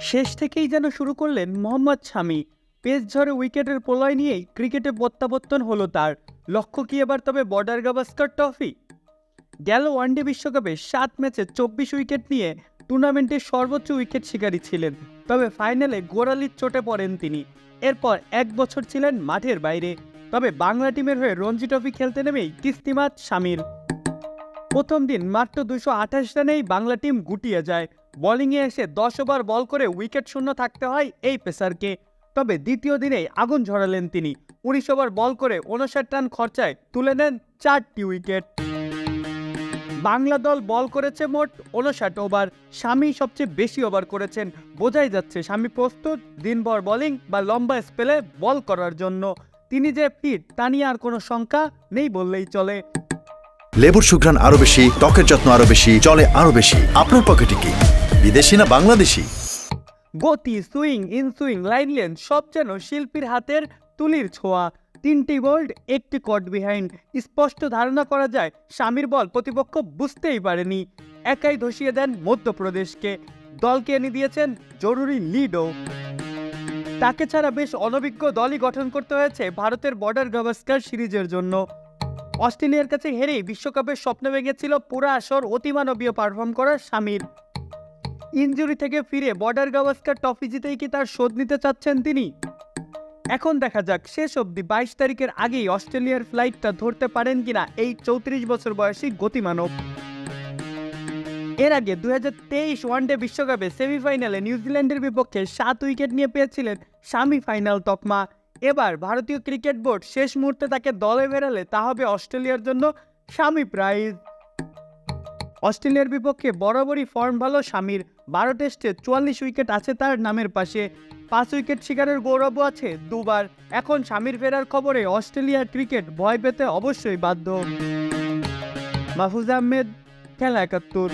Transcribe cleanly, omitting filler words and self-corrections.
শেষ থেকেই যেন শুরু করলেন মোহাম্মদ শামি। পেস ঝড়ে উইকেটের প্রলয় নিয়েই ক্রিকেটে প্রত্যাবর্তন হলো তার। লক্ষ্য কি এবার তবে বর্ডার গাভাস্কার ট্রফি? গেল ওয়ানডে বিশ্বকাপে 7 ম্যাচে 24 উইকেট নিয়ে টুর্নামেন্টের সর্বোচ্চ উইকেট শিকারী ছিলেন। তবে ফাইনালে গোড়ালির চোটে পড়েন তিনি। এরপর 1 বছর ছিলেন মাঠের বাইরে। তবে বাংলা টিমের হয়ে রঞ্জি ট্রফি খেলতে নেমেই কিস্তিমাত শামির। প্রথম দিন মাত্র 228 রানেই বাংলা টিম গুটিয়ে যায়। বোলিংয়ে এসে 10 ওভার বল করে উইকেট শূন্য থাকতে হয় এই পেসারকে। তবে দ্বিতীয় দিনেই আগুন ঝরালেন তিনি। 19 ওভার বল করে 59 রান খরচায় তুলে নেন 4টি উইকেট। বাংলা দল বল করেছে মোট 59 ওভার। শামি সবচেয়ে বেশি ওভার করেছেন। বোঝাই যাচ্ছে শামি প্রস্তুত দিনভর বোলিং বা লম্বা স্পেলে বল করার জন্য। তিনি যে ফিট তা নিয়ে আর কোনো শঙ্কা নেই বললেই চলে। লেবুর সুঘ্রাণ আরো বেশি, ত্বকের যত্ন আরো বেশি, চলে আরো বেশি। আপনার পকেটে কি বিদেশি না বাংলাদেশি? গতি, সুইং, ইনসুইং, লাইন লেন্থ সব যেন শিল্পীর হাতের তুলির ছোঁয়া। 3টি বোল্ড, 1টি কট বিহাইন্ড। স্পষ্ট ধারণা করা যায় শামির বল প্রতিপক্ষ বুঝতেই পারেনি। একাই ধসিয়ে দেন মধ্যপ্রদেশকে। দলকে এনে দিয়েছেন জরুরি লিডও। তাকে ছাড়া বেশ অনভিজ্ঞ দলই গঠন করতে হয়েছে ভারতের বর্ডার গাভাস্কার সিরিজের জন্য। অস্ট্রেলিয়ার কাছে হেরেই বিশ্বকাপের স্বপ্ন ভেঙেছিল পুরা আসর অতিমানবীয় পারফর্ম করার শামির। ইনজুরি থেকে ফিরে বর্ডার গাভাস্কার ট্রফি জিতেই কি তার শোধ নিতে চাচ্ছেন তিনি? এখন দেখা যাক শেষ অবধি 22 তারিখের আগেই অস্ট্রেলিয়ার ফ্লাইটটা ধরতে পারেন কিনা এই 34 বছর বয়সী গতিমানব। এর আগে 2023 ওয়ানডে বিশ্বকাপে সেমিফাইনালে নিউজিল্যান্ডের বিপক্ষে 7 উইকেট নিয়ে পেয়েছিলেন শামি ফাইনাল তকমা। এবার ভারতীয় ক্রিকেট বোর্ড শেষ মুহূর্তে তাকে দলে বেরালে তা হবে অস্ট্রেলিয়ার জন্য শামি প্রাইজ। অস্ট্রেলিয়ার বিপক্ষে বরাবরই ফর্ম ভালো শামির। 12 টেস্টে 44 উইকেট আছে তার নামের পাশে। 5 উইকেট শিকারের গৌরবও আছে দুবার। এখন শামির ফেরার খবরে অস্ট্রেলিয়ার ক্রিকেট ভয় পেতে অবশ্যই বাধ্য। মাহফুজ আহমেদ, খেলা 71।